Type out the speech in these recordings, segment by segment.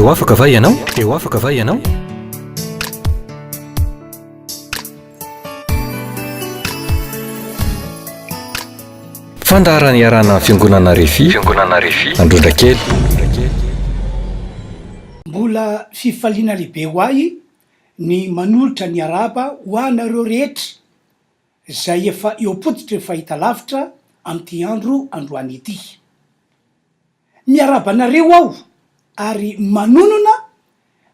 Eo afaka va ianao? Eo afaka va ianao? Fandaharany iarana fiangonana RHEFI Androndrakely. Mbola fifaliana lehibe ho ahy ny manolotra ny araba ho anareo rehetra zay efa eopoditra efa hita lavitra amty androany ity. Miarabanareo aho ary manonona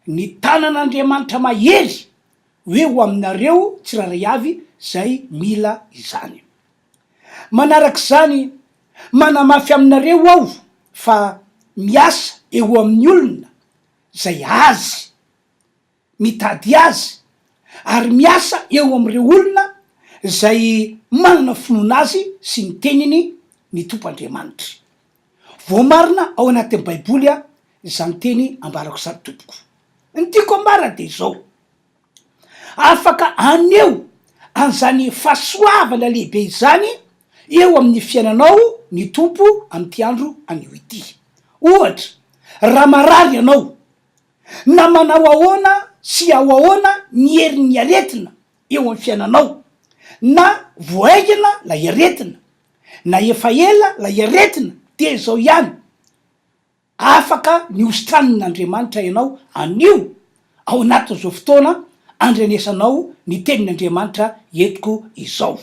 ny tanan'Andriamanitra mahery hoe ho aminareo tsiraray avy zay mila izany. Manarak'izany manamafy aminareo aho fa miasa eo amin'ny olona zay azy mitady azy ary miasa eo am'ireo olona zay manana finoana azy sy ny teniny ny Tompoandriamanitra. Voamarina ao anatin'ny baiboly izany teny ambarako sary tompoko. Ny tiako ambara de zao: afaka aneo an'izany fahasoavana lehibe izany eo amin'ny fiainanao ny tompo amty andro anio ity. Ohatra, raha marary ianao na manao ahoana sy ao ahoana ny herin'ny aretina eo amin'ny fiainanao, na voaigana lay aretina na efa ela lay aretina, de zao ihany afaka ny ositran'Andriamanitra ianao anio ao anatin'izao fotoana andrenesanao ny tenin'Andriamanitra entiko izao.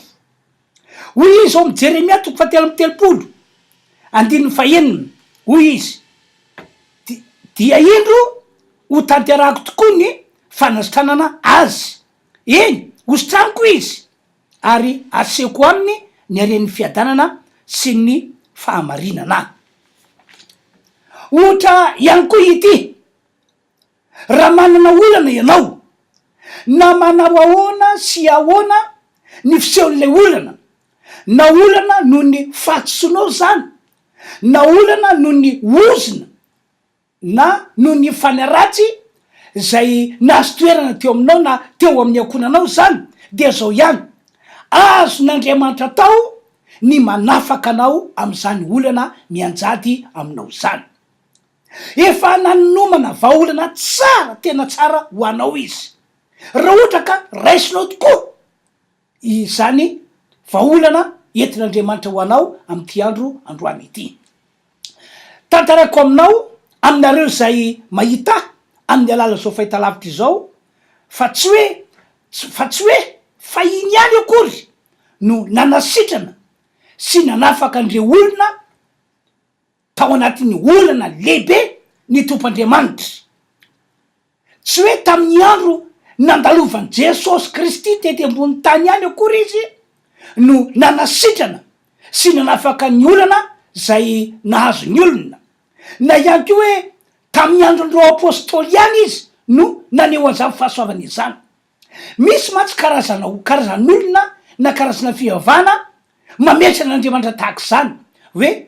Hoy izy ao amin'ny Jeremia 3:7, hoy izy: dia indro ho tanterako tokoa ny fanasitranana azy, eny ositraniko izy ary aseko aminy ny aren'ny fiadanana sy ny fahamarinana. Ohatra ihany koa ity: raha manana olana ianao na manao ahoana sy ahoana ny fisehoan'lay olana, na olana noho ny fahatsoanao zany, na olana noho ny ozina, na noho ny fanaratsy zay nahazo toerana teo aminao na teo amin'ny ankonanao zany, de zao ihany azon'Andriamanitra tao ny manafaka anao am'izany olana mianjady aminao zany. Efa nanomana vahaolana tsara, tena tsara ho anao izy, raha ohatra ka raisinao tokoa izany vahaolana entin'Andriamanitra ho anao amty androany ity. Tantarako aminao, aminareo zay mahita amin'ny alala zao fahita lavitra izao, fa tsy hoe fa iny ihany akory no nanasitrana sy nanafaka an'ireo olona tao anatin'ny olana lehibe ny Tompoandriamanitra. Tsy hoe tamin'ny andro nandalovan'i Jesosy Kristy tety ambony tany ihany akory izy no nanasitrana sy nanafaka ny olana zay nahazo ny olona, na ihany ko hoe tamin'ny androndreo apôstôly ihany izy no naneo an'izany fahasoavana izany. Misy mantsy karazan'olona na karazana fivavahana mametra an'Andriamanitra tahaka izany, hoe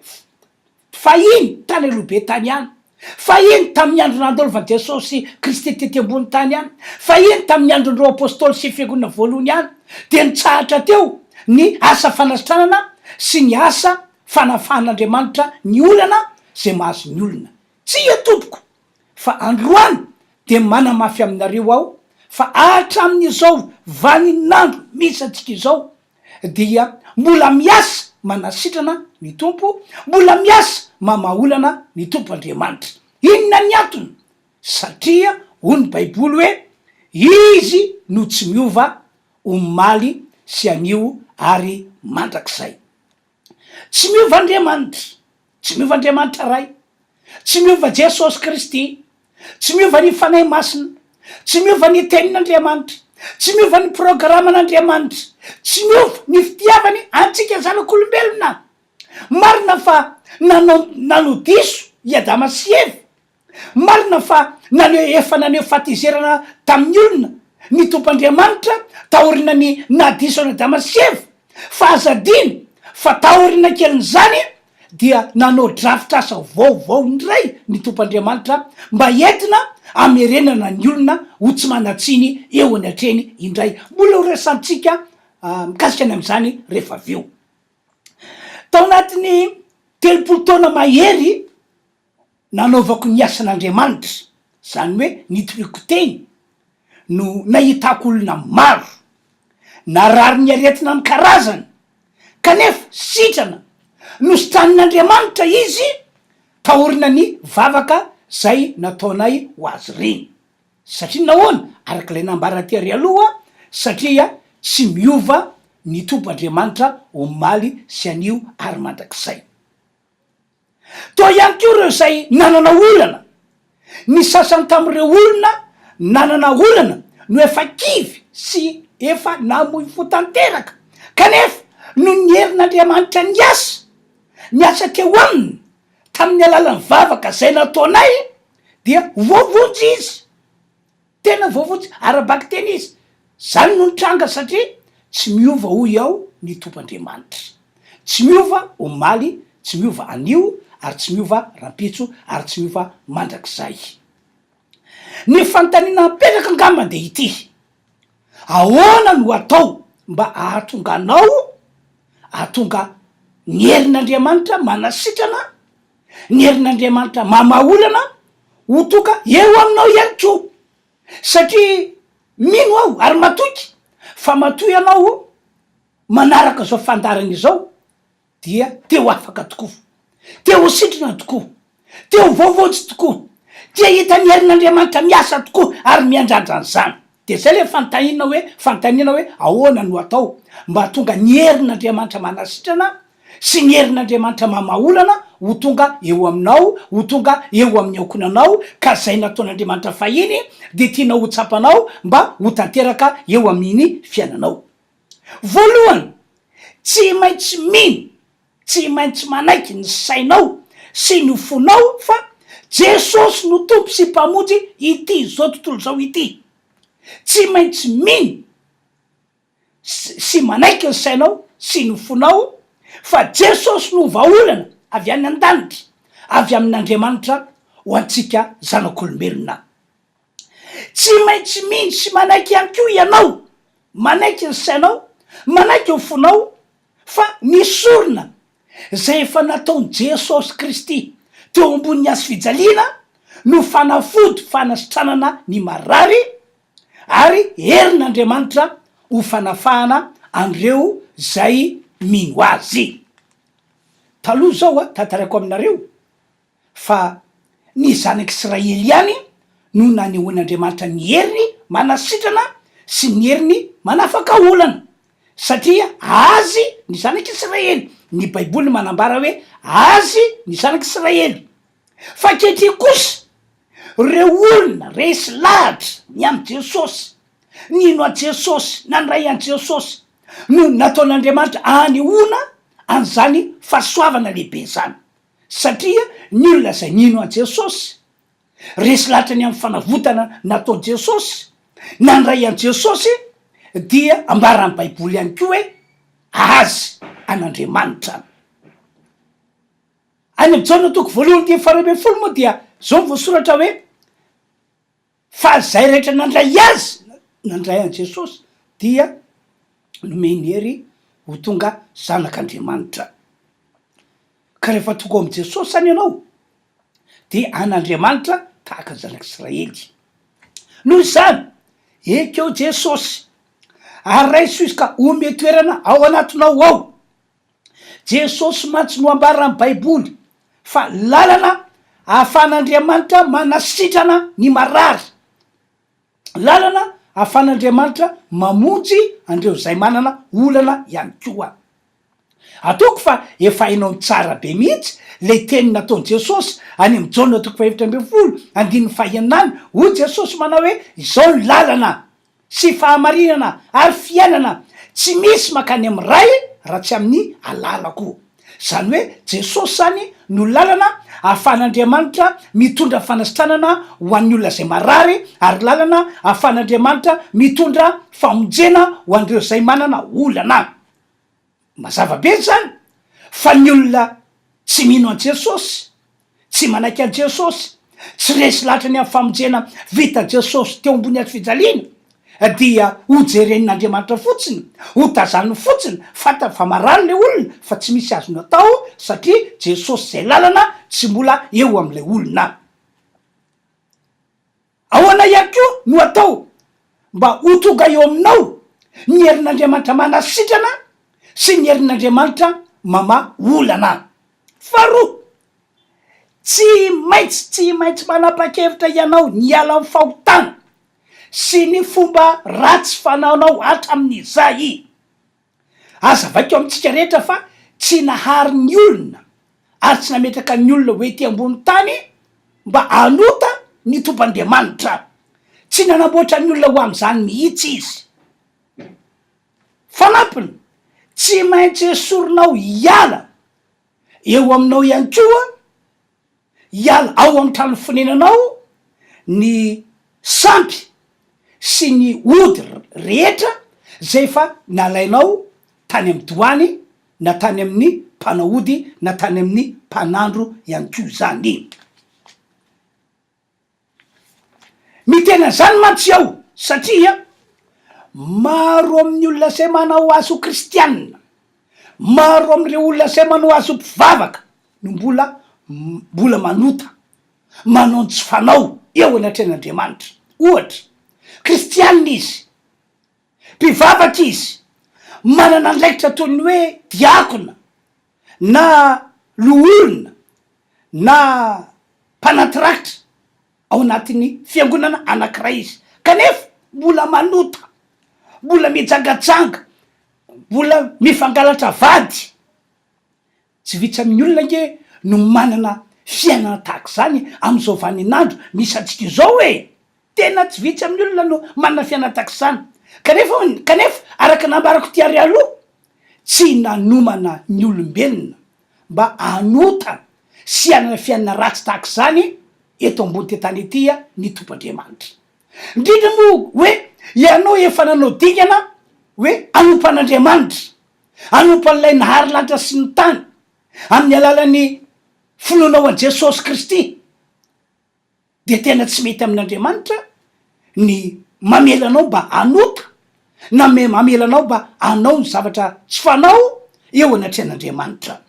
fa iny tany alohabe tany ihany, fa iny tamin'ny andro nandalovan'i Jesosy Kristy tety ambony tany ihany, fa iny tamin'ny androndreo apôstôly sy fiangonana voalohany ihany, de nitsahatra teo ny asa fanasitranana sy ny asa fanafahan'Andriamanitra ny olana zay mahazo ny olona. Tsy etompoko fa androany de manamafy aminareo aho fa hatramin'izao vaninandro misy antsika izao dia mbola miasa manasitrana ny tompo, mbola miasa mamaolana ny Tompoandriamanitra. Inona ny antony? Satria hoy ny baiboly hoe izy no tsy miova omaly sy anio ary mandrakizay. Tsy miova Andriamanitra, tsy miova Andriamanitra ray, tsy miova Jesosy Kristy, tsy miova ny fanahy masina, tsy miova ny tenin'Andriamanitra, tsy miova ny programan'Andriamanitra, tsy miova ny fitiavany antsika zanak'olombelona. Marina fa nanao diso i Adama sy Eva, marina fa efa naneo fatizerana tamin'ny olona ny Tompoandriamanitra taorina ny nadiso an'i Adama sy Eva, fa azadiny fa taorina kelin'izany dia nanao drafitra asa vaovao indray ny Tompoandriamanitra mba entina amerenana ny olona ho tsy manatsiny eo any atreny indray. Mbola ho resantsika mikasika any am'izany rehefa avy eo. Tao anatin'ny 30 taona mahery nanaovako ny asan'Andriamanitra zany hoe nitoriko teny no nahitako olona maro narary ny aretina ny karazany kanefa sitrana nositranin'Andriamanitra izy tahorina ny vavaka zay nataonay ho azy reny satria nahoana arak'ilay nambaratery aloha satria tsy miova ny tompoandriamanitra omaly sy anio ary mandrakizay toa ihany ko reo zay nanana olana ny sasany tam'ireo olona nanana olana no efa kivy sy efa namoy fo tanteraka kanefa no ny herin'Andriamanitra ny asa teo aminy tamin'ny alalan'ny vavaka zay nataonay dia voavonjy izy tena voavonjy arabaky teny izy zany no nitranga satria tsy miova hoy aho ny tompoandriamanitra tsy miova omaly tsy miova anio ary tsy miova rampitso ary tsy miova mandrakizay ny fanontaniana apetraka angamba de ity ahoana no atao mba ahatonga anao ahatonga ny herin'Andriamanitra manasitrana ny herin'Andriamanitra mamaolana ho tonga eo aminao ihany ko satria mino aho ary matoky fa matoy anao manaraka zao fandarana izao dia teo afaka tokoa teo sitrana tokoa teo voavotsy tokoa tia hita ny herin'Andriamanitra miasa tokoa ary miandrandranyzany de zay le fanontaniana hoe ahoana no atao mba tonga ny herin'Andriamanitra manasitrana sy ny herin'Andriamanitra mamaolana ho tonga eo aminao ho tonga eo amin'ny aokonanao ka zay nataon'Andriamanitra fahiny de tiana ho tsapanao mba ho tanteraka eo amin'iny fiainanao voalohany tsy maintsy mino tsy maintsy manaiky ny sainao sy ny fonao fa Jesosy no tompo sy mpamonjy ity zao tontolo zao ity tsy maintsy mino sy manaiky ny sainao sy ny fonao fa Jesosy no vaolana avy any an-danitra avy amin'Andriamanitra ho antsika zanak'olombelona tsy maintsy mino sy manaiky ihany ko ianao manaiky ny sainao manaiky ny fonao fa nisorona zay efa nataony Jesosy Kristy teo ambony azo fijaliana no fanafody fanasitranana ny marary ary herin'Andriamanitra ho fanafahana andreo zay mino azy taloha zao a tantarako aminareo fa ny zanak'Israely ihany no nanehoan'Andriamanitra ny heriny manasitrana sy ny heriny manafaka olana satria azy ny zanak'Israely ny baiboly manambara hoe azy ny zanak'Israely fa ketry kosa reo olona resy lahatra ny amy Jesosy nino a Jesosy nandray an Jesosy no nataon'Andriamanitra anehoana an'zany fahasoavana lehibe zany satria ny olona zay nino a Jesosy resy lahatra ny amy fanavotana nataony Jesosy nandray an Jesosy dia ambara ny baiboly ihany ko hoe azy an'Andriamanitra any amy jaona toko voalohany dia faharoa ambin'ny folo moa dia zao voasoratra hoe fa zay rehetra nandray azy nandray an Jesosy dia nomeny hery ho tonga zanak'Andriamanitra ka rehefa tonga amy Jesosy any ianao de an'Andriamanitra tahaka zanak'Israely noho izany ekeo Jesosy ary raiso izy ka ome toerana ao anatinao ao Jesosy mantsy no ambara ny baiboly fa lalana ahafahan'Andriamanitra manasitrana ny marary lalana ahafahan'Andriamanitra mamonjy andreo zay manana olana ihany koa ataoko fa efa hainao tsara be mihitsy le teny nataony Jesosy any amy jaona toko faefatra ambin'ny folo andininy fahaenina hoy Jesosy manao hoe izao ny lalana sy fahamarinana ary fiainana tsy misy makany amy ray raha tsy amin'ny alalako zany hoe Jesosy zany no lalana ahafahan'Andriamanitra mitondra fanasitranana ho an'ny olona zay marary ary lalana ahafahan'Andriamanitra mitondra famonjena ho andreo zay manana olana mazava be zany fa ny olona tsy mino an Jesosy tsy manaiky an Jesosy tsy resy lahatra ny amy famonjena vita Jesosy teo ambony azo fijaliana dia ho jerenin'Andriamanitra fotsiny ho tazaniny fotsiny fata fa marary le olona fa tsy misy azo natao satria Jesosy zay lalana tsy mbola eo am'le olona ahoana ihany koa no atao mba ho tonga eo aminao ny herin'Andriamanitra manasitrana sy ny herin'Andriamanitra mama olana. Faharoa, tsy maintsy manapa-kevitra ianao ny ala amin'ny fahotana sy ny fomba ratsy fanaonao hatramin'izay. Aza vaiko amintsika rehetra fa tsy nahary ny olona ary tsy nametraka ny olona hoe ty ambony tany mba anota ny tompandriamanitra. Tsy nanamboatra ny olona ho am'izany mihitsy izy. Fanampiny, tsy maintsy esorinao hiala eo aminao ihany koa, hiala ao amin'ny trano fonenanao ny sampy sy ny ody rehetra zay fa nalainao tany amin'ny doany na tany amin'ny mpanahody na tany amin'ny mpanandro ihany koa zany. Mitena zany mantsy aho satria maro amin'ny olona zay manao azo kristianina, maro amin'ireo olona zay manao azo mpivavaka no mbola manota manao tsy fanao eo anatren'Andriamanitra. Ohatra, kristianina izy, mpivavaka izy, manana andraikitra toy ny hoe diakona na loholona na mpanatirakitra ao anatin'ny fiangonana anankiray izy, kanefa mbola manota, mbola mijangajanga, mbola mifangalatra vady. Tsy vitsy amin'ny olona nge no manana fiainana tahaka zany am'izao vaninandro misy antsika izao hoe tena tsy vitsy amin'ny olona no manana fiainana tahaka zany. Kanefa araka nambarako ty ary aloha, tsy nanomana ny olombelona mba anota sy anana fiainana ratsy tahaka zany eto ambony tetany etya ny tompandriamanitra. Indrindra moa hoe ianao efa nanao dingana hoe anompo an'Andriamanitra, anompo an'ilay nahary lanitra sy ny tany amin'ny alalan'ny finoanao an' Jesosy Kristy, de tena tsy mety amin'Andriamanitra ny mamelanao mba anota na mamelanao mba anao ny zavatra tsy fanao eo anatren'Andriamanitra.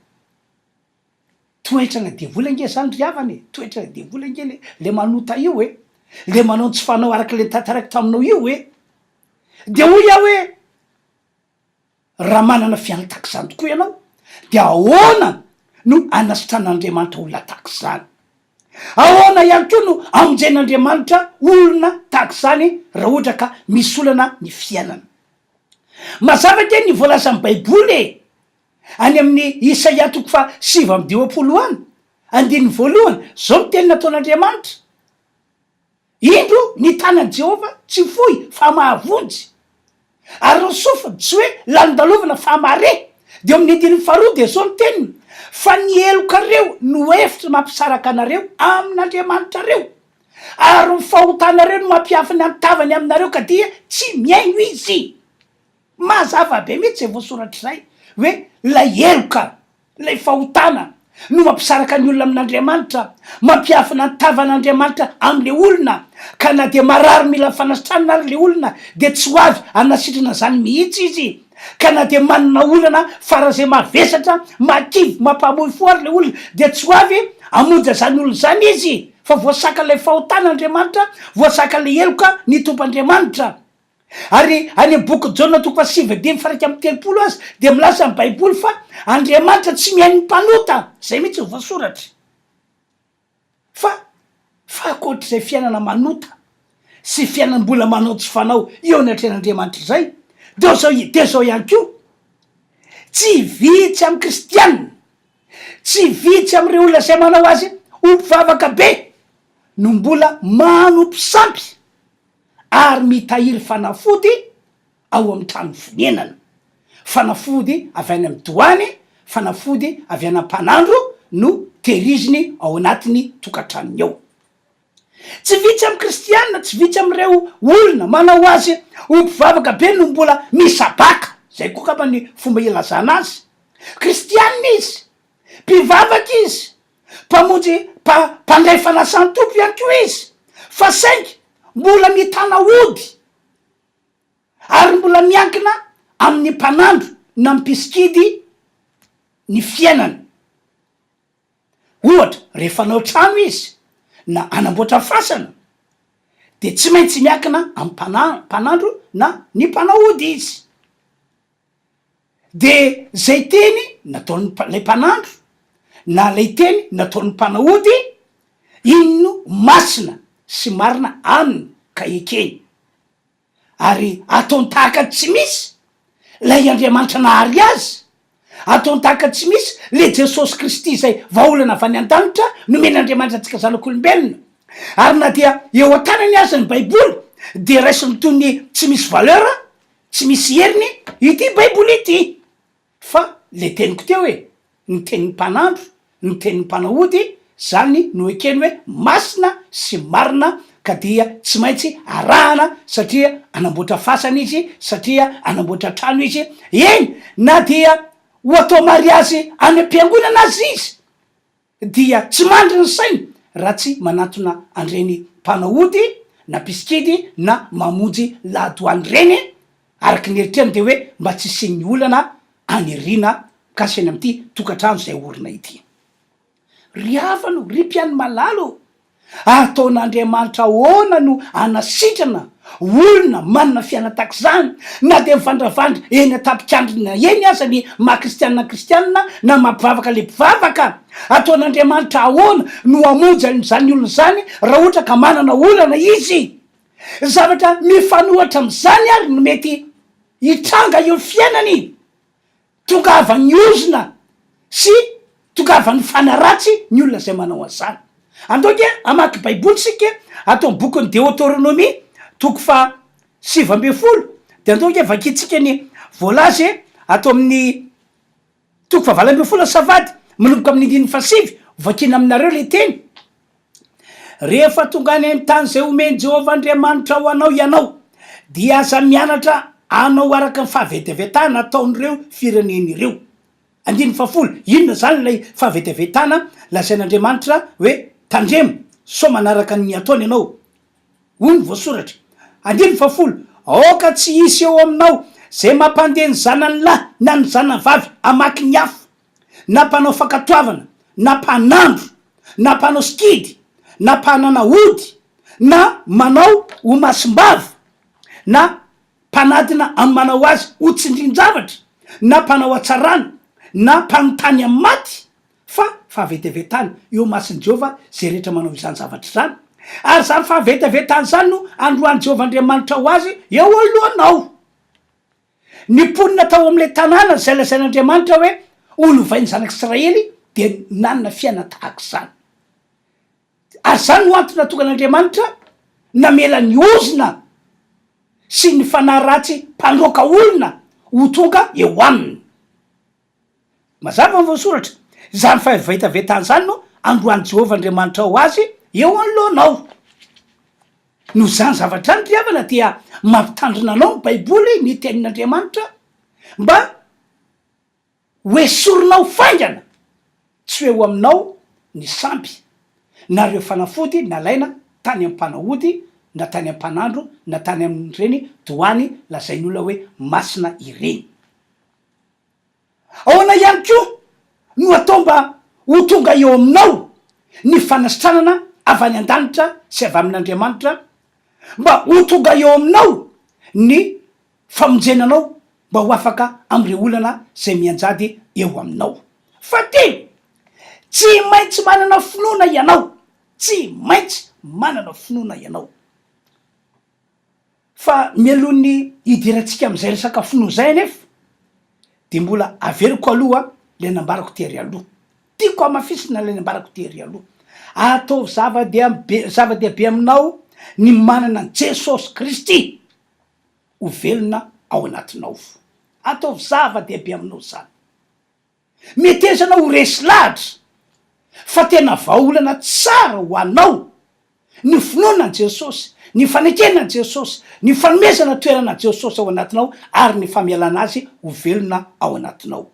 Toetrana devola nge zany ry havany, toetrana devola nge le manota io le manao tsy fanao araka le tantaraiky taminao io de hoy aho hoe raha manana fiaina tahaka zany tokoa ianao de ahoana no anasitran'Andriamanitra olona tahaka zany? Ahoana ihany koa no amonjen'Andriamanitra olona tahaka zany raha ohatra ka misy olana ny fiainana? Mazava ke ny voalaza amin'ny baiboly any amin'ny Isaia 7:20 andininy voalohany, zao miteny nataon'Andriamanitra: indro ny tanan'i Jehova tsy fohy fa mahavonjy, ary ny sofiny tsy hoe lalindalovana fa mare. De amin'ny andininy faharoa de zao nyteniny: fa ny elokareo no efitra mampisaraka anareo amin'Andriamanitra reo, ary ny fahotanareo no mampiafy ny antavany aminareo ka dia tsy miaino izy. Mazava be mihitsy zay voasoratra zay hoe lay eloka, lay fahotana no mampisaraka ny olona amin'Andriamanitra, mampiafy ny antavan'Andriamanitra am'le olona, ka na de marary mila fanasitranana ary le olona de tsy ho avy anasitrana zany mihitsy izy. Ka na de manana olana fara zay mavesatra, makivy, mampamoy fo ary le olona de tsy ho avy amonja zany olona zany izy, fa voasaka lay fahotan'Andriamanitra, voasaka le eloka ny tompandriamanitra. Ary any amin'ny boky Jaona 7:7 azy de milaza amin'ny baiboly fa Andriamanitra tsy mihaino ny mpanota. Zay mihitsy ny voasoratra. Fa akoatr'izay fiainana manota sy fiainana mbola manao tsy fanao eo anatren'Andriamanitra zay, de zao ihany koa tsy vitsy amin'ny kristianina, tsy vitsy amin'ireo olona zay manao azy ho mpivavaka be no mbola manompo sampy ary mitahiry fanafody ao amin'ny trano fonenana. Fanafody avy any amin'ny doany, fanafody avy any am-panandro no tehiriziny ao anatiny tokantranony ao. Tsy vitsy amin'ny kristianina, tsy vitsy amin'ireo olona manao azy ho mpivavaka be no mbola misabaka. Zay koa kapa ny fomba ilazana azy. Kristianina izy, mpivavaka izy, mpandray fanasany tompo ihany koa izy, fa saingy mbola mitana ody ary mbola miankina amin'ny mpanandro na mipisikidy ny fiainana. Ohatra, rehefa nao trano izy na anamboatra fasana de tsy maintsy miakina am'mpanandro na ny mpanahody izy. De zay teny nataony lay mpanandro na lay teny nataony mpanahody iny no masina sy marina aminy ka ekeny, ary ataony tahaka tsy misy lay Andriamanitra nahary azy, ataony tahaka tsy misy le Jesosy Kristy zay vahaolana avy any an-danitra nomen'Andriamanitra antsika zanak'olombelona. Ary na dia eo an-tanany azy ny baiboly de raisiny toy ny tsy misy valeur, tsy misy heriny ity baiboly ity, fa le teniko teo hoe ny tenin'ny mpanandro, ny tenin'ny mpanahody, zany no ekeny hoe masina sy marina ka dia tsy maintsy arahana satria anamboatra fasana izy, satria anamboatra trano izy. Eny na dia ho atao mariazy any am-piangonana azy izy dia tsy mandry ny sainy raha tsy manatona andreny mpanahody na piskidy na mamonjy lahadoany reny, araky ny eritrany de hoe mba tsy isian'ny olana anirina kasy eny am'ty tokantrano zay orina ity. Ry havano, ry mpiany malalo, ataon'Andriamanitra ahoana no anasitrana olona manana fiaina tahaka zany, na de mivandravandra eny atapikandrina eny aza ny mahakristianina kristianina na mampivavaka le mpivavaka. Ataon'Andriamanitra ahoana no amonjy zany olona zany raha ohatra ka manana olana izy. Zavatra mifanohatra am'zany ary no mety hitranga eo fiainany, tongavany ozona sy tongavany fanaratsy ny olona zay manao an'izany. Andoke amaky baiboly sika atao bokyny Deutéronomie toko fa 7 de andoke vakitsika ny voalazy atao amin'ny toko fa 8 savady manomboka amin'ny 5 vakina aminareo le teny. Rehefa tonga any amin'ny tany zay omeny Jehovah Andriamanitra ho anao ianao, dia aza mianatra anao araka ny fahavetevetana ataon'ireo fireneny ireo. 10 inona zany lay fahavetevetana lazain'Andriamanitra hoe tandremo so manaraka ny ataony ianao, hoy ny voasoratra. 10 aoka tsy isy eo aminao zay mampandeha ny zanany lahy na ny zanany vavy amaky ny hafa, na mpanao fakatoavana, na mpanandro, na mpanao skidy, na mpananahody, na manao ho masim-bava, na mpanadina amin'ny manao azy ho tsindrin-javatra, na mpanao atsarana, na mpanontany amin'ny maty, fa fahavetevetany eo masin'i Jehova zay rehetra manao izany zavatra zany. Ary zany fahavetevetany zany no androany Jehova Andriamanitra ho azy eo alohanao. Ny ponina tao am'le tanàna zay lazain'Andriamanitra hoe olovainy zanak'Israely de nanana fiaina tahaka zany. Ary zany no antony natonga an'Andriamanitra namela ny ozona sy ny fanahy ratsy mpandroaka olona ho tonga eo aminy. Mazava ny voasoratra, zany fahavetevetany zany no androany Jehova Andriamanitra ho azy eo anohanao. No zany zavatra ny mpiavana dia mampitandrina anao ny baiboly ny tenin'Andriamanitra mba hoesorinao faingana, tsy hoe ho aminao ny sampy na reo fanafody nalaina tany am-panahody na tany am-panandro na tany amin'ireny doany lazainy olona hoe masina ireny. Ahoana ihany koa no atao mba ho tonga eo aminao ny fanasitranana avy any an-danitra sy avy amin'Andriamanitra, mba ho tonga eo aminao ny famonjenanao mba ho afaka am'ireo olana zay mianjady eo aminao. Fa teny tsy maintsy manana finoana ianao, tsy maintsy manana finoana ianao. Fa mialohan'ny hidirantsika am'izay resaka finoa zay nefa de mbola averiko aloha le nambarako tery aloha, tiako amafisina le nambarako tery aloha. Atao zava-dehibe aminao ny manana an Jesosy Kristy ho velona ao anatinao. Atao zava-dehibe aminao zany. Metezana ho resy lahatra fa tena vahaolana tsara ho anao ny finoana an Jesosy, ny fanekena an Jesosy, ny fanomezana toerana an Jesosy ao anatinao ary ny famialana azy ho velona ao anatinao.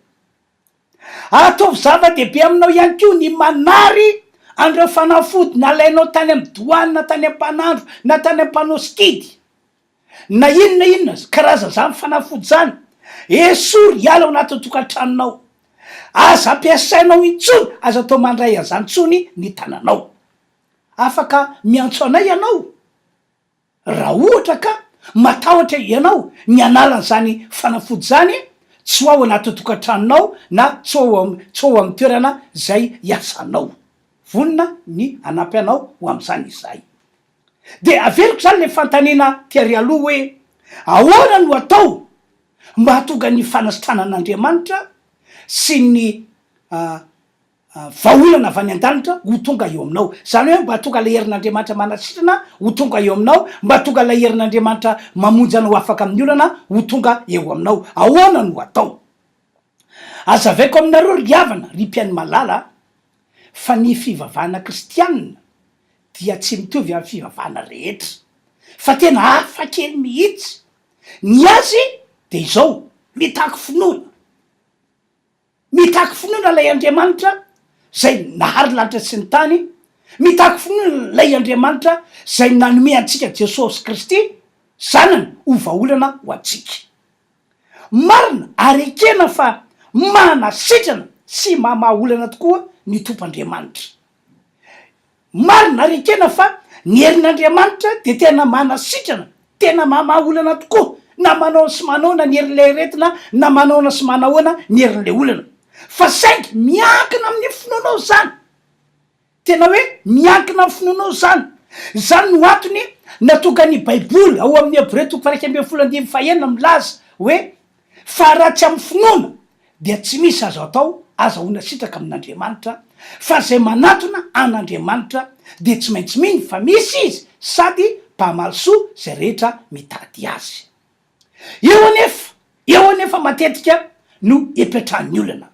Atao zava-dehibe aminao ihany koa ny manary andreo fanafody nalainao tany amin'ny doany na tany am-panandro na tany am-panao skidy na inona karaza zany fanafody zany, esory hiala ao anatin'ny tokantranonao. Aza ampiasainao intsony, aza atao mandray an'izany tsony ny tananao. Afaka miantso anay ianao raha ohatra ka matahotra ianao ny analan'zany fanafody zany tsy ho ao anaty tokantranonao na tsy ao amin'ny toerana zay iasanao, vonona ny anampy anao ho am'zany izay. De averiko zany le fantanina tiary aloha hoe ahoana no atao mba hatonga ny fanasitranan'Andriamanitra sy ny vahaolana avy any an-danitra ho tonga eo aminao, zany hoe mba hatonga la herin'Andriamanitra manasitrana ho tonga eo aminao, mba hatonga la herin'Andriamanitra mamonjy anao afaka amin'ny olana ho tonga eo aminao. Ahoana no atao? Azavaiko aminareo ry havana, ry mpiaino malala, fa ny fivavahana kristianina dia tsy mitovy amin'ny fivavahana rehetra, fa tena hafa kely mihitsy. Ny azy de izao, mitaky finoana lay Andriamanitra zay nahary lanitra sy ny tany, mitaky finoana lay Andriamanitra zay nanome antsika Jesosy Kristy zanany ho vahaolana ho antsika. Marina ary ekena fa manasitrana sy mamahaolana tokoa ny tompandriamanitra. Marina ary ekena fa ny herin'Andriamanitra de tena manasitrana, tena mamahaolana tokoa, na manao sy manaona ny herin'le retina, na manaona sy manahoana ny herin'le olana, fa saingy miankina amin'ny finoanao zany, tena hoe miankina amin'ny finoanao zany. Zany no antony natonga ny baiboly ao amin'ny Hébreu 1:15 milaza hoe fa raha tsy amin'ny finoana dia tsy misy azo atao azahoana sitraka amin'Andriamanitra, fa zay manatona an'Andriamanitra de tsy maintsy miny fa misy izy sady mpamalisoa zay rehetra mitady azy. Eo anefa matetika no epetran'ny olona.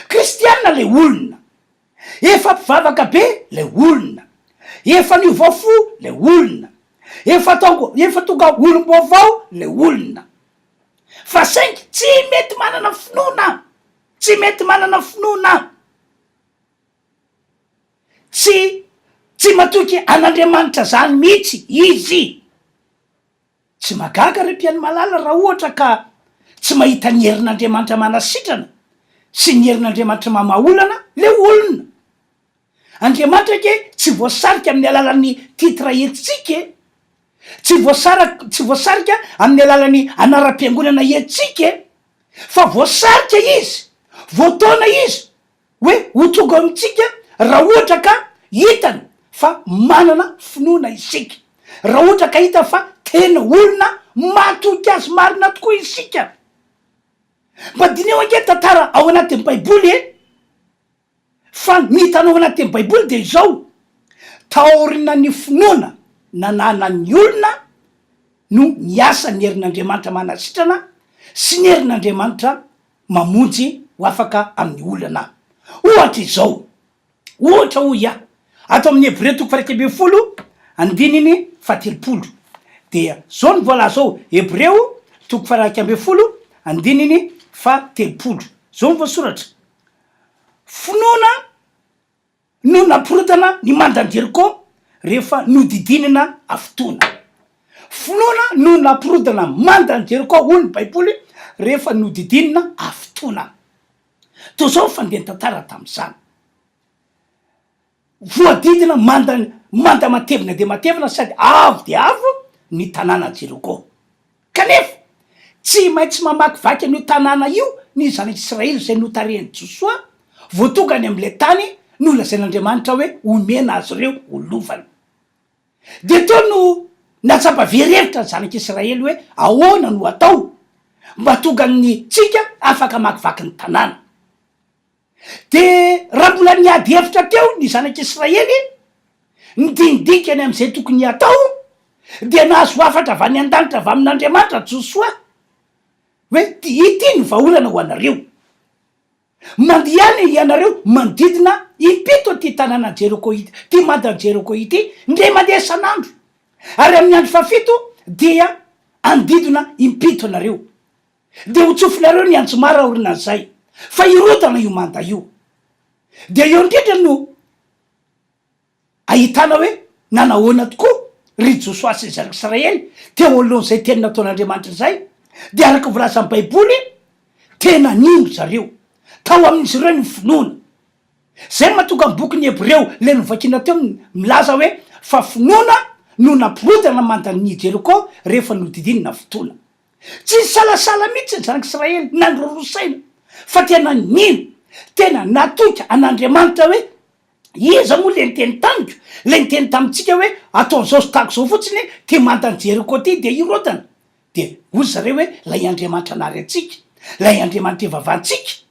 Kristianina le olona, efa mpivavaka be le olona, efa niovafo le olona, efa tonga olom-baovao le olona, fa saingy tsy mety manana finoana, tsy mety manana finoana, tsy matoky an'Andriamanitra zany mihitsy izy. Tsy magaga re mpiaino malala raha ohatra ka tsy mahita ny herin'Andriamanitra manasitrana sy ny herin'Andriamanitra mamahaolana le olona. Andriamanitra ke tsy voasarika amin'ny alalan'ny titra etsika, tsy voasarika amin'ny alalan'ny anaram-piangonana etsika, fa voasarika izy, voataona izy hoe ho tonga amintsika raha ohatra ka hitany fa manana finoana isika, raha ohatra ka hita fa tena olona matoky azy marina tokoa isika. Mba dineo ange tantara ao anatin'ny baiboly fa mihitanao anatin'ny baiboly de izao, taorina ny finoana nananany olona no miasa ny herin'Andriamanitra manasitrana sy ny herin'Andriamanitra mamonjy ho afaka amin'ny olana. Ohatra izao, ohatra ho ia ato amin'ny Hébreu 1:17 dia zao ny vola zao, Hébreu 1:17 zao ny voasoratra: finoana no naporotana ny mandan-Jeriko rehefa nodidinina afotoana. Finoana no naporotana mandan-Jeriko hoy ny baiboly rehefa nodidinina afotoana. To zao fandeha tantara tam'izany, voadidina manda matevina de matevina sady avo de avo ny tanàna Jeriko. Kanefa tsy maintsy mamakivaky an'io tanàna io ny zanak'Israely zay notarehany Josoa voatongany am'le tany no lazain'Andriamanitra hoe omena azy ireo ho lovana. De to no natsapa verevitra ny zanak'Israely hoe ahoana no atao mba tonga ny tsika afaka makivaky ny tanàna. De raha mbola niady hevitra teo ny zanak'Israely nidinidikany am'izay tokony atao, de nahazo afatra avy any an-danitra avy amin'Andriamanitra Josoa hoe ity ny vahaolana ho anareo, mandiany ianareo manodidina impito ty tanàna Jeriko ity, ty mandan-Jeriko ity, ndre mandeha isan'andro, ary amin'ny andro fafito dia andidina impito anareo, de ho tsofinareo ny anjomara orinan'izay, fa irotana io manda io. De eo indrindra no ahitana hoe nanahoana tokoa ry Josoa sy zanak'Israely teo alohan'izay teny nataon'Andriamanitra zay, de araky volazan'ny baiboly tena nino zareo, tao amin'izy ireo ny finoana. Zay mahatonga ny bokyny Hébreu le novakina teo milaza hoe fa finoana no naborodana mandany Jeriko rehefa nodidinina fotoana. Tsy salasala mihitsy ny zanak'Israely nandrorosaina fa tena nino, tena natoika an'Andriamanitra hoe iza moa le niteny tamiko, le niteny tamitsika hoe atao zao sy tako zao fotsiny ty mandany Jeriko ty de irotana. De ozy zareo hoe lay Andriamanitra nary atsika, lay Andriamanitra ivavahantsika.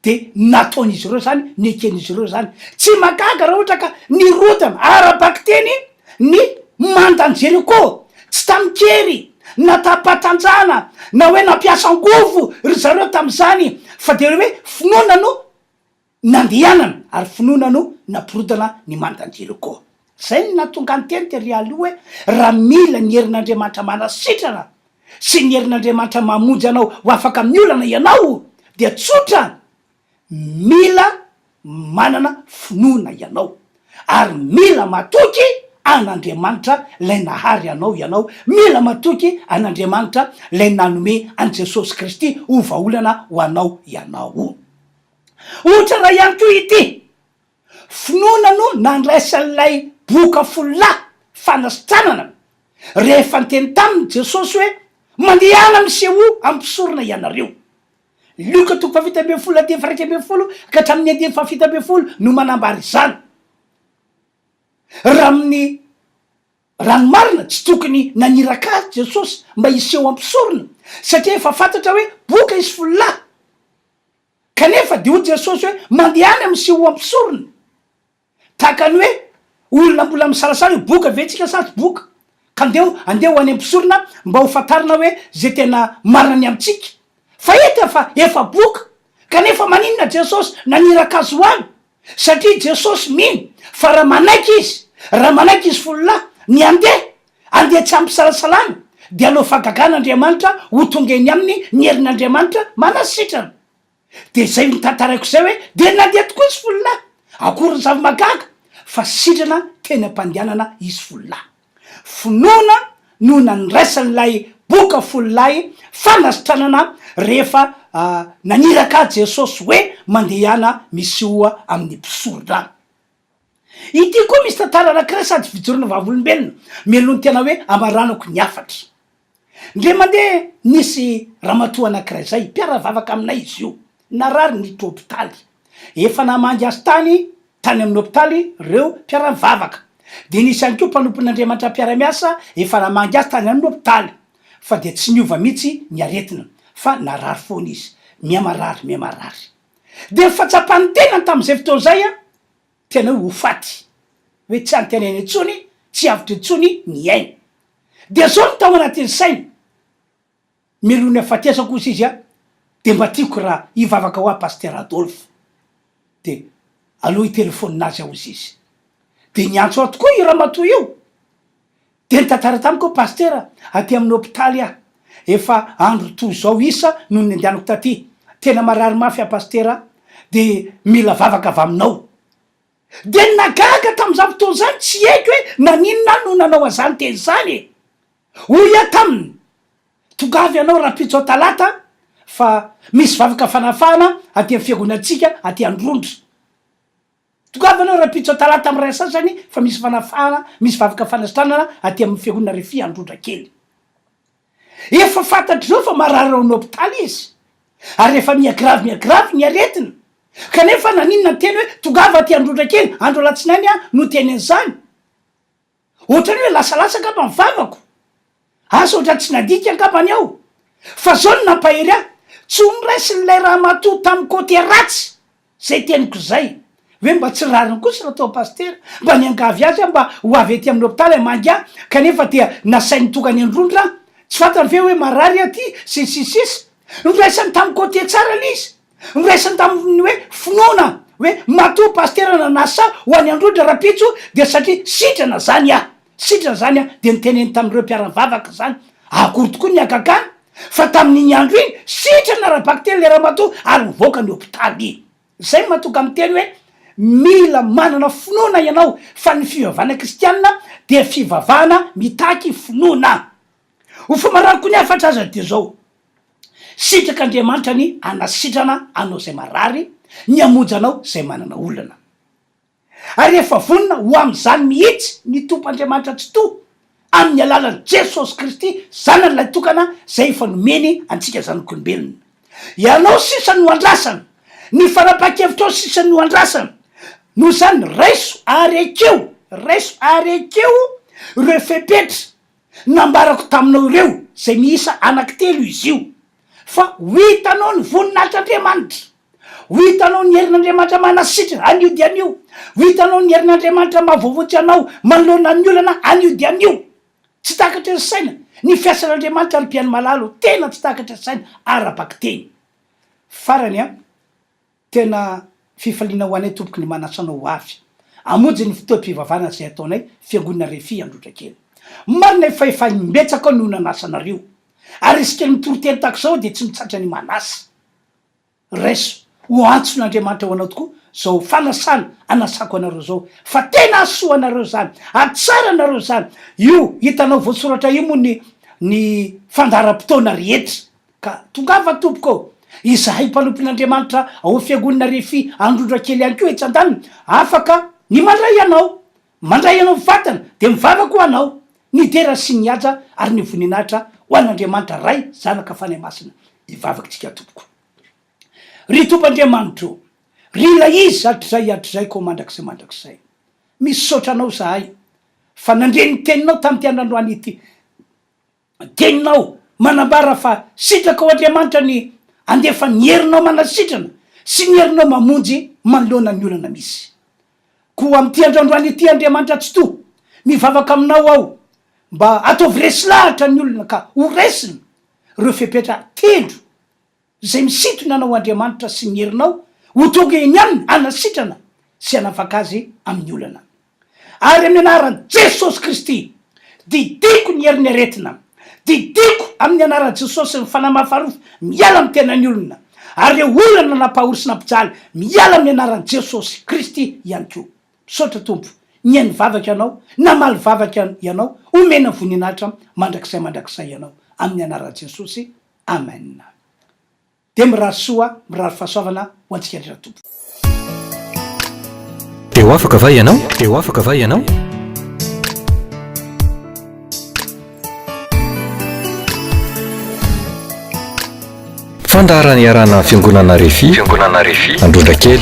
De nataon'izy ireo zany, neken'izy ireo zany. Tsy makaga raha ohatra ka nirotana ara-baky teny ny mandany Jeriko, tsy tamikery na tapatanjana na hoe nampiasa angovo ry zareo tam'izany, fa de hoe finoana no nandehanana ary finoana no naborodana ny mandany Jeriko. Zay ny natonga ny teny tery aloha hoe raha mila ny herin'Andriamanitra manasitrana sy ny herin'Andriamanitra mamonjy anao ho afaka miolana ianao dia tsotra, mila manana finoana ianao ary mila matoky an'Andriamanitra lay nahary ianao, mila matoky an'Andriamanitra lay nanome an' Jesosy Kristy ho vahaolana ho anao ianao. Ohatra raha ihany koa ity finoana no nandraisan'lay boka folahy fanasitranana rehefa niteny taminy Jesosy hoe mandehana miseho ampisorona ianareo. Luka 7:10 ka hatramin'ny 7:10 no manambary izany. Raha amin'ny ranomarina tsy tokony naniraka azy Jesosy mba hiseho ampisorona satria efa fantatra hoe boka izy folahy, kanefa de hoy Jesosy hoe mandehana miseho ampisorona. Tahakany hoe olona mbola misalasala boka vetsika sa tsy boka, ka andeho ho any ampisorona mba ho fantarina hoe zay tena marina amitsika. Fa efa boka, kanefa maninona Jesosy naniraka azy ho any satria Jesosy mino fa raha manaiky izy folahy ny andeha tsy ampisalasalana de aleo fagagan'Andriamanitra ho tongeny aminy ny herin'Andriamanitra manasitrana. De zay nitantaraiko zay hoe de nandeha tokoa izy folahy, akory zava-magaga fa sitrana tena ampandehanana izy folahy. Finoana no nandraisan'lay boka folahy fanasitranana rehefa naniraka Jesosy hoe mandehana misehoa amin'ny mpisorona. Ity koa misy tantara anankiray sady fijoroana vavolombelona melohany tena hoe amaranako ny afatra. Ndre mandeha nisy ramatoa anankiray zay mpiara-vavaka aminay izy io, narary niditra hôpitaly, efa namangy azy tany amin'ny hôpitaly reo mpiara-vavaka. De nisy ihany koa mpanompon'Andriamanitra mpiara-miasa efa namangy azy tany amin'ny hôpitaly, fa de tsy niova mihitsy ny aretina fa narary foana izy, miamarary. De fatsapany tenany tam'izay fotoana zay tena hoe ho faty, hoe tsy anteneny etsony, tsy avitra etsony ny ainy. De zao ny tao anatin'ny sainy, melony afatesa kosa izy de mba tiako raha hivavaka ho a Pasteur Adolphe, de aloha hitelefoninazy ao izy. De niantso aho tokoa i ramatoa io, de nitantara tamiko Pasteur aty amin'ny hôpitaly efa andro toy zao isa noho ny andehanako taty, tena marary mafy a Pasteur de mila vavaka avy aminao. De nagaga tam'izany fotoana zany tsy haiko hoe naninona no nanao azany teny zany. Hoy taminy tongavy anao rapitso Talata fa misy vavaka fanafahana aty amin'ny fiangonantsika aty Androndra. Tongavy anao rapitso Talata amin'ny ray sasany fa misy fanafahana, misy vavaka fanasitranana aty amin'ny fiangonana RHEFI Androndrakely. Efa fantatry zao fa marary ao amin'ny hôpitaly izy, ary efa miagravy ny aretina, kanefa naninona teny hoe tongava aty Androndrakely andro alatsinainy no teny an'izany. Ohatrany hoe lasalasa angamba mivavako, asa ohatra tsy nadika angambany aho, fa zao no nampahery tsy niraisin'lay raha matoa tamin'ny côté ratsy zay teniko zay hoe mba tsy rariny kosa raha tao Pasteur, mba niangavy azy mba ho avy aty amin'ny hôpitaly mangy kanefa dia nasainy tokany Androndra tsy fantany ve hoe marary aty sisisisy. Niraisany tamin'ny côté tsara lizy, niraisany tamin'ny hoe finoana hoe matoa Pasteur nanasa ho any Androndra rapitso de satria sitrana zany de niteneny tamin'ireo mpiara-vavaka zany. Akory tokoa ny agagany fa tamin'iny andro iny sitrana raha-baky teny le raha matoa ary mivoaka ny hôpitaly. Zay matonga amin'ny teny hoe mila manana finoana ianao fa ny fivavahana kristianina de fivavahana mitaky finoana. Ho famarariko ny afatra aza de zao, sitrak'Andriamanitra ny anasitrana anao zay marary, ny amonjy anao zay manana olana. Ary rehefa vonona ho am'izany mihitsy ny tompo Andriamanitra tsy to amin'ny alalan'i Jesosy Kristy zanany lay tokana zay efa nomeny antsika zanak'olombelona. Ianao sisa no andrasana, ny fanapaha-kevitra ao sisa no andrasana, no zany raiso arekeo reo fepetra nambarako taminao ireo zay miisa anankitelo izy io, fa ho hitanao ny voninahitr'Andriamanitra, ho hitanao ny herin'Andriamanitra manasitrana anio dia anio, ho hitanao ny herin'Andriamanitra mahavoavotsy anao manoloana ny olana anio dia anio. Tsy takatra ny saina ny fiasan'Andriamanitra ny mpiany malalo, tena tsy takatra ny saina arabaky teny. Farany a tena fifaliana ho anay tompoky ny manasanao ho avy amonjy ny fotoam-pivavahana zay ataonay Fiangonana RHEFI Androndrakely. Marina fa efa imbetsaka no nanasanareo, ary izy kely mitoroteny tak'izao dia tsy mitsatra ny manasa raiso ho antson'Andriamanitra ho anao tokoa zao fanasana anasako anareo zao, fa tena asoa anareo zany, atsara anareo zany. Io hitanao voasoratra io moa ny fandaharam-potoana rehetra, ka tongava tompoko izahay mpanompon'Andriamanitra ao Fiangonana RHEFI Androndrakely ihany koa etsy an-daniny afaka ny mandray anao vatana de mivavaka ho anao ny dera sy ny aja ary ny voninahitra ho an'Andriamanitra ray zanaka fanay masina ivavaka tsika tompoko. Ry tompoandriamanitro, ry ilay izy atr'izay ko mandrakizay misaotra anao zahay fa nandreny teninao tamin'ity androany ity, teninao manambara fa sitraka ao Andriamanitra ny andefa ny herinao manasitrana sy ny herinao mamonjy manoloana ny olana misy. Ko am'ty androandroany ity Andriamanitra tsy to mivavaka aminao aho mba ataovy resy lahatra ny olona ka ho resiny reo fepetra telo zay misitona anao Andriamanitra sy ny herinao ho tonga eny aminy anasitrana sy anafaka azy amin'ny olana. Ary amin'ny anaran'i Jesosy Kristy didiko ny herin'ny aretina, didiko amin'ny anaran'i Jesosy ny fanamafahana miala amin'ny tenany olona, ary reo olana napahory sy nampijaly miala amin'ny anaran'i Jesosy Kristy ihany koa. Misaotra tompo, ny hainy vavaka ianao, namaly vavaka ianao, omena voninahitra mandrakizay ianao amin'ny anaran'i Jesosy. Amen. De mirary soa, mirary fahasoavana ho antsika ndrera tompo. Teo afaka va ianao? Fandaharany iarana Fiangonana RHEFI Androndrakely.